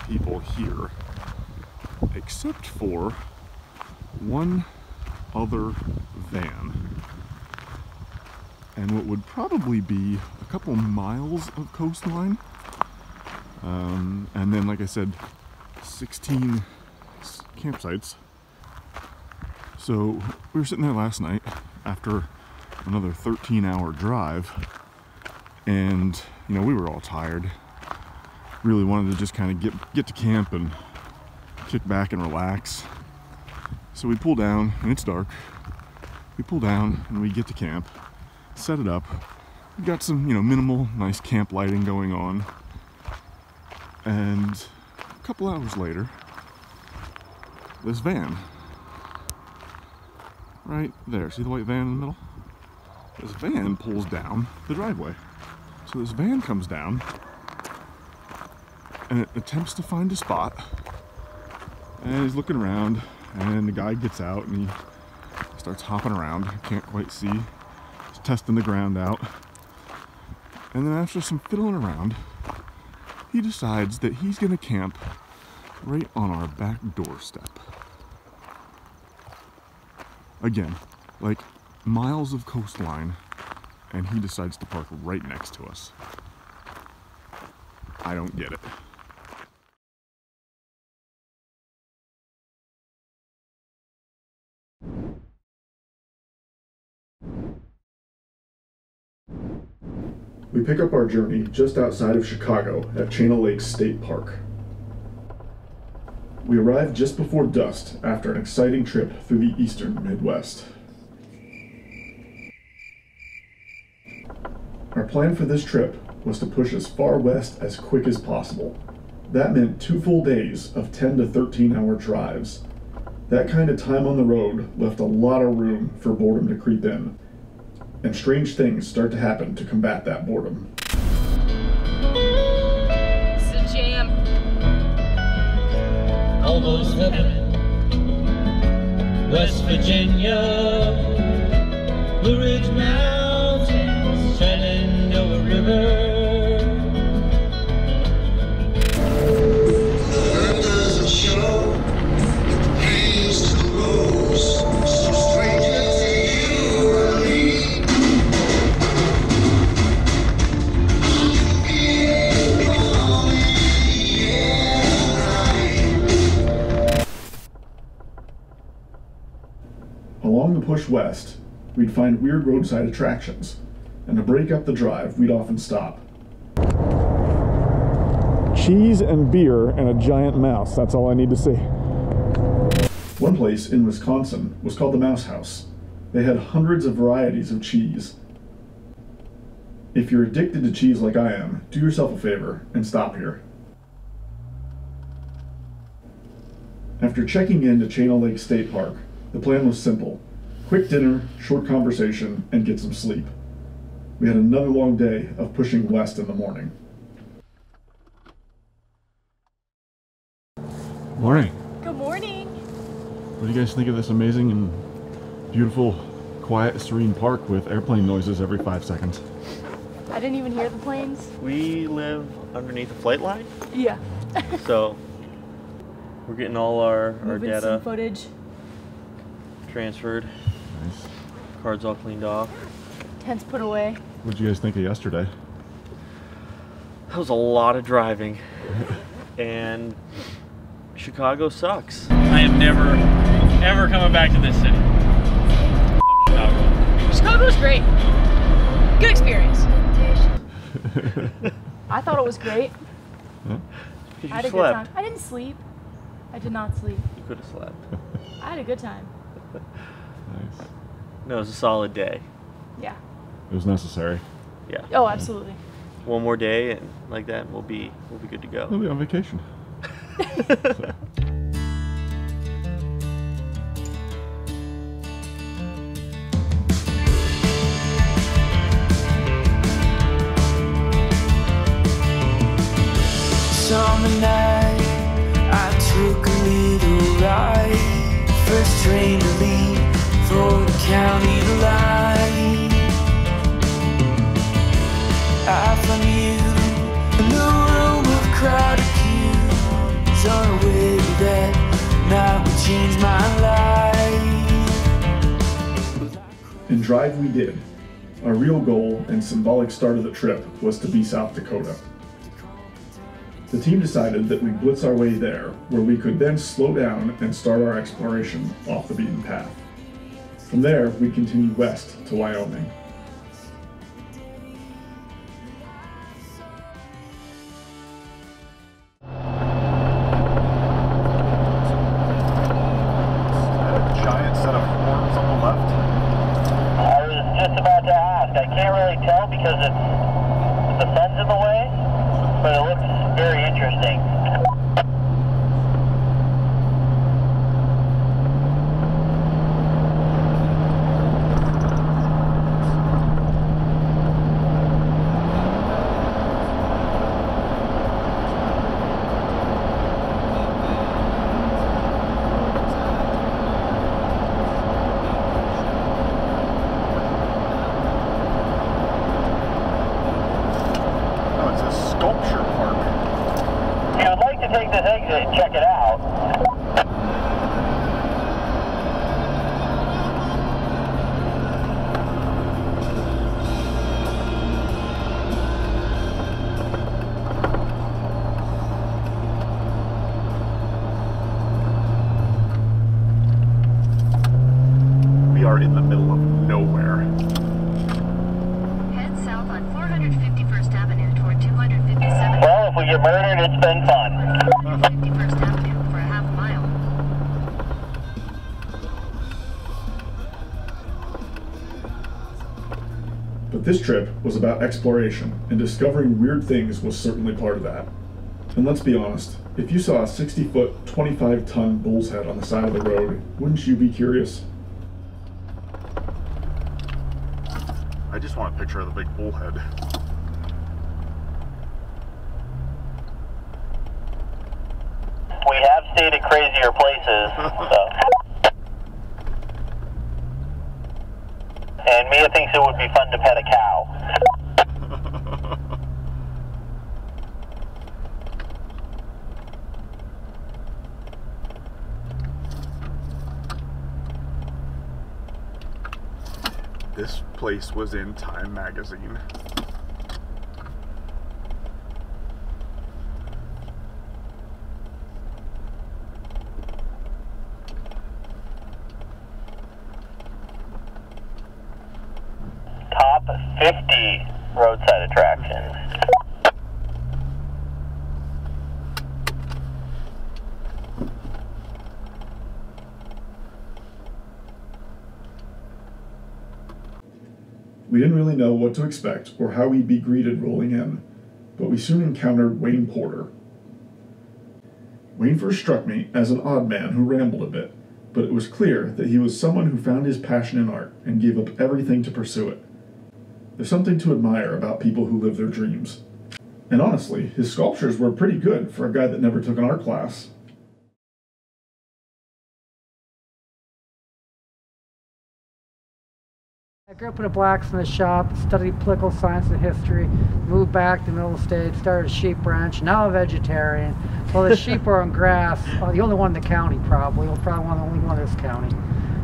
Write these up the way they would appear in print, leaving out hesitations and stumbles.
People here, except for one other van and what would probably be a couple miles of coastline, and then, like I said, 16 campsites. So we were sitting there last night after another 13-hour drive, and you know, we were all tired. Really wanted to just kind of get to camp and kick back and relax. So we pull down, and it's dark. We pull down and we get to camp, set it up. We've got some, you know, minimal, nice camp lighting going on. And a couple hours later, this van, right there, see the white van in the middle? This van pulls down the driveway. So this van comes down, and it attempts to find a spot, and he's looking around, and the guy gets out and he starts hopping around. Can't quite see. He's testing the ground out, and then after some fiddling around, he decides that he's gonna camp right on our back doorstep. Again, like miles of coastline, and he decides to park right next to us. I don't get it. We pick up our journey just outside of Chicago at Chain Lake State Park. We arrived just before dusk after an exciting trip through the eastern Midwest. Our plan for this trip was to push as far west as quick as possible. That meant 2 full days of 10 to 13-hour drives. That kind of time on the road left a lot of room for boredom to creep in, and strange things start to happen to combat that boredom. It's a jam. Almost heaven, West Virginia, Blue Ridge Mountains, Shenandoah River. Along the push west, we'd find weird roadside attractions, and to break up the drive, we'd often stop. Cheese and beer and a giant mouse, that's all I need to see. One place in Wisconsin was called the Mouse House. They had hundreds of varieties of cheese. If you're addicted to cheese like I am, do yourself a favor and stop here. After checking in to Chain Lake State Park, the plan was simple. Quick dinner, short conversation, and get some sleep. We had another long day of pushing west in the morning. Morning. Good morning. What do you guys think of this amazing and beautiful, quiet, serene park with airplane noises every 5 seconds? I didn't even hear the planes. We live underneath a flight line, Yeah. so we're getting all our data Some footage. transferred. Nice. Cards all cleaned off. Tents put away. What did you guys think of yesterday? That was a lot of driving, and Chicago sucks. I am never, ever coming back to this city. Chicago. Chicago's great. Good experience. I thought it was great. Because I you had a good slept. time. I didn't sleep. I did not sleep. You could have slept. I had a good time. Nice. No, it was a solid day. Yeah. It was necessary. Yeah. Oh, absolutely. One more day and like that, we'll be good to go. We'll be on vacation. Summer night, I took a little ride. First train to leave for the county line. I found you in a room of crowded pews, unaware that night would change my life. And drive we did. Our real goal and symbolic start of the trip was to be South Dakota. The team decided that we'd blitz our way there, where we could then slow down and start our exploration off the beaten path. From there, we'd continue west to Wyoming. Giant set of horns on the left. I was just about to ask. I can't really tell because the sun's in the way, but it looks very interesting. Oh, it's a sculpture park. If you would like to take this exit and check it out, We are in the middle of nowhere. Head south on 451st Avenue toward 257th well, if we get murdered, it's been fun. Avenue for a half mile. But this trip was about exploration, and discovering weird things was certainly part of that. And let's be honest, if you saw a 60-foot, 25-ton bull's head on the side of the road, wouldn't you be curious? I just want a picture of the big bullhead. We have stayed at crazier places, so. And Mia thinks it would be fun to pet a cow. This place was in Time magazine. Top 50 roadside attractions. We didn't really know what to expect or how we'd be greeted rolling in, but we soon encountered Wayne Porter. Wayne first struck me as an odd man who rambled a bit, but it was clear that he was someone who found his passion in art and gave up everything to pursue it. There's something to admire about people who live their dreams. And honestly, his sculptures were pretty good for a guy that never took an art class. I grew up in a blacksmith shop, studied political science and history, moved back to the middle of the state, started a sheep ranch, now a vegetarian. Well, the sheep are on grass, the only one in the county probably, the only one in this county.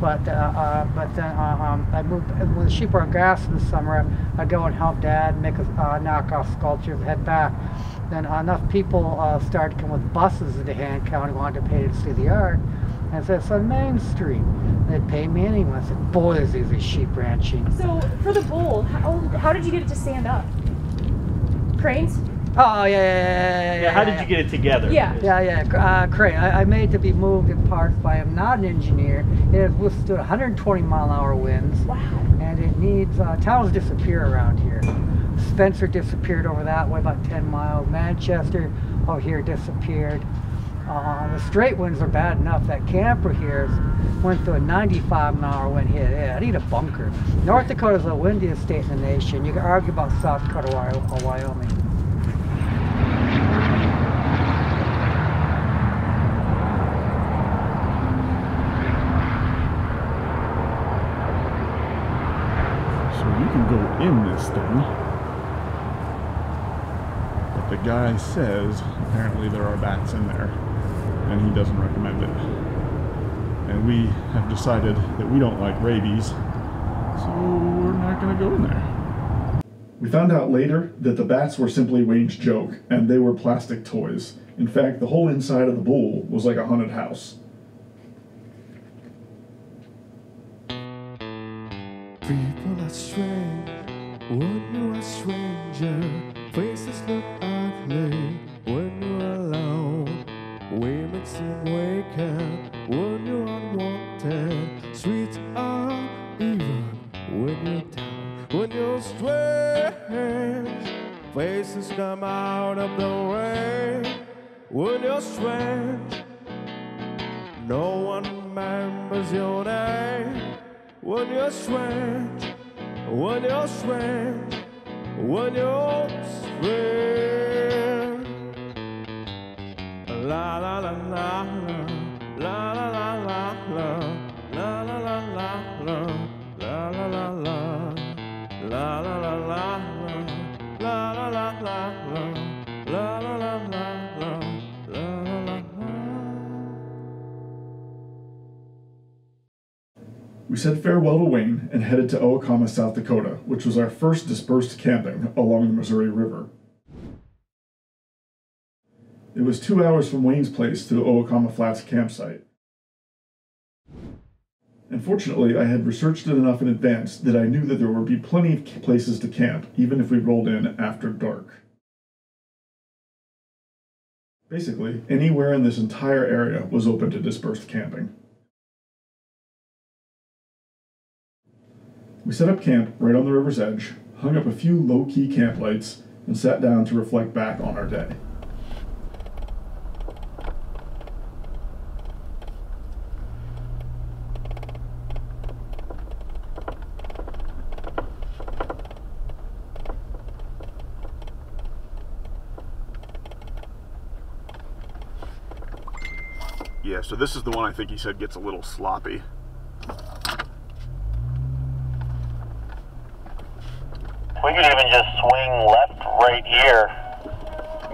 But then I moved, when the sheep are on grass in the summer, I go and help Dad make a knockoff sculpture and head back. Then enough people started to come with buses into Han County, wanted to pay to see the art. And I said, it's on Main Street. They'd pay me anyway. I said, boy, is easy sheep ranching. So for the bull, how did you get it to stand up? Cranes? Oh, yeah. How did you get it together? Yeah. Crane. I made it to be moved in parts by him, not an engineer. It has withstood 120-mile-an-hour winds. Wow. And it needs, towns disappear around here. Spencer disappeared over that way about 10 miles. Manchester, over here, disappeared. The straight winds are bad enough. That camper here went through a 95-mile-an-hour wind hit. Yeah, I need a bunker. North Dakota is the windiest state in the nation. You can argue about South Dakota or Wyoming. So you can go in this thing. But the guy says apparently there are bats in there, and he doesn't recommend it. And we have decided that we don't like rabies, so we're not going to go in there. We found out later that the bats were simply Wayne's joke, and they were plastic toys. In fact, the whole inside of the bull was like a haunted house. People are strange when you're a stranger. Faces look ugly when you're alone. Women seem wicked when you're unwanted. Streets are even when you're down. When you're strange, faces come out of the rain. When you're strange, no one remembers your name. When you're strange, when you're strange, when you're strange. La la la la la, la la la la la, la la la la la, la la la la, la la la la la, la la la la la, la la la la la. We said farewell to Wayne and headed to Owatonna, South Dakota, which was our first dispersed camping along the Missouri River. It was 2 hours from Wayne's place to the Owatonna Flats campsite. And fortunately, I had researched it enough in advance that I knew that there would be plenty of places to camp, even if we rolled in after dark. Basically, anywhere in this entire area was open to dispersed camping. We set up camp right on the river's edge, hung up a few low-key camp lights, and sat down to reflect back on our day. Yeah, so this is the one I think he said gets a little sloppy. We could even just swing left right here,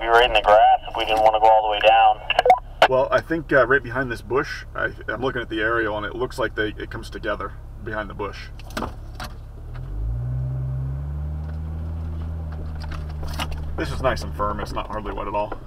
be right in the grass if we didn't want to go all the way down. Well, I think right behind this bush, I'm looking at the aerial and it looks like it comes together behind the bush. This is nice and firm, it's not hardly wet at all.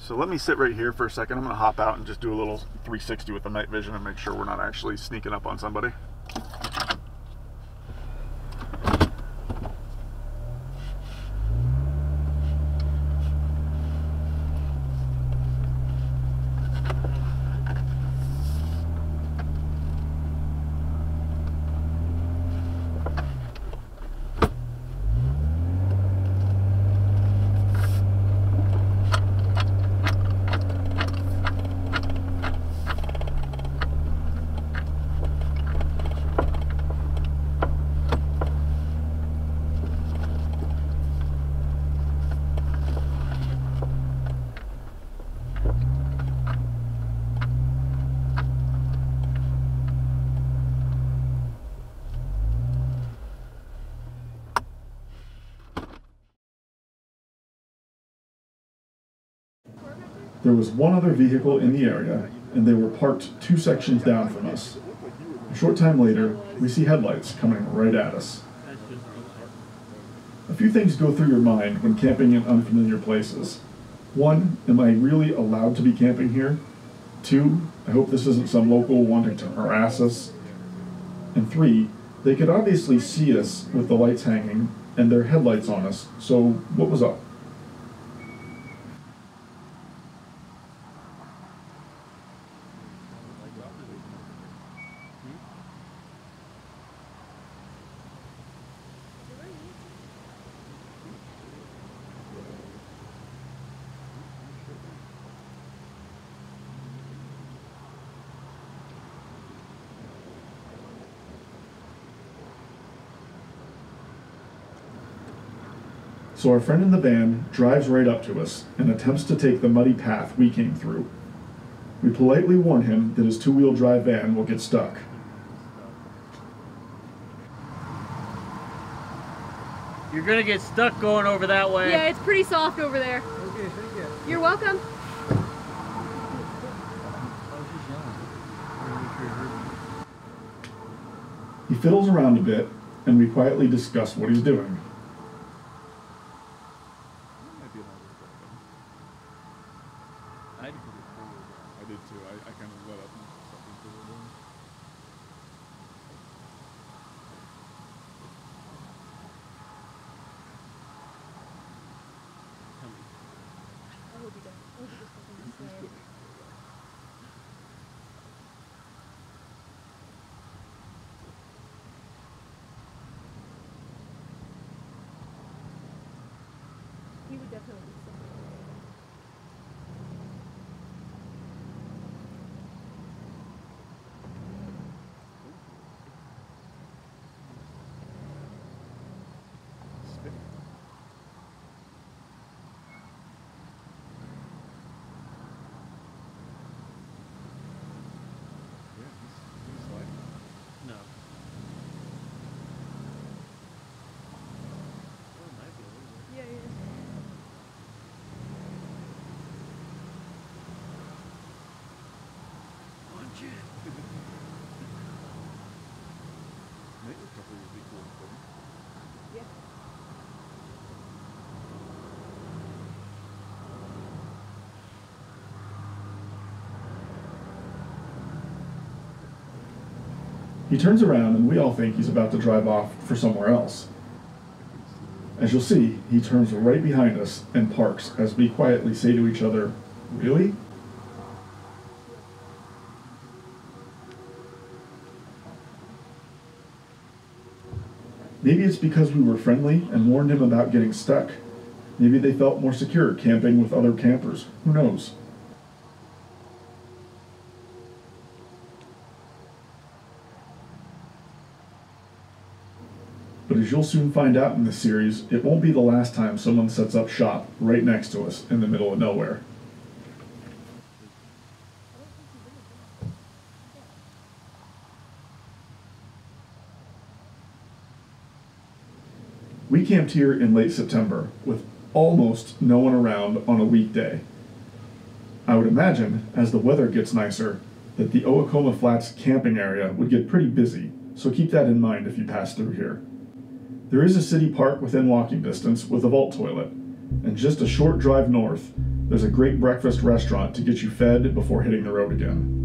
So let me sit right here for a second. I'm going to hop out and just do a little 360 with the night vision and make sure we're not actually sneaking up on somebody. There was one other vehicle in the area, and they were parked 2 sections down from us. A short time later, we see headlights coming right at us. A few things go through your mind when camping in unfamiliar places. 1, am I really allowed to be camping here? 2, I hope this isn't some local wanting to harass us. And 3, they could obviously see us with the lights hanging and their headlights on us, so what was up? So our friend in the van drives right up to us and attempts to take the muddy path we came through. We politely warn him that his 2-wheel drive van will get stuck. You're gonna get stuck going over that way. Yeah, it's pretty soft over there. Okay, thank you. You're welcome. He fiddles around a bit, and we quietly discuss what he's doing. I did too. I kind of let up and stuff into it. He would definitely be something. No. Yeah, yeah. Punch it. Maybe a couple would be cool for me. Yeah. He turns around and we all think he's about to drive off for somewhere else. As you'll see, he turns right behind us and parks as we quietly say to each other, "Really?" Maybe it's because we were friendly and warned him about getting stuck. Maybe they felt more secure camping with other campers. Who knows? But as you'll soon find out in this series, it won't be the last time someone sets up shop right next to us in the middle of nowhere. We camped here in late September with almost no one around on a weekday. I would imagine, as the weather gets nicer, that the Owacoma Flats camping area would get pretty busy, so keep that in mind if you pass through here. There is a city park within walking distance with a vault toilet, and just a short drive north, there's a great breakfast restaurant to get you fed before hitting the road again.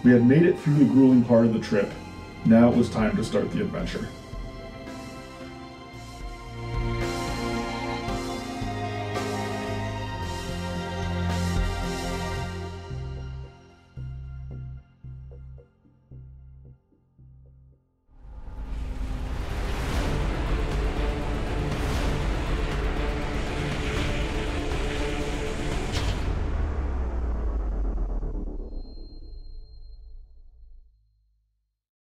We had made it through the grueling part of the trip. Now it was time to start the adventure.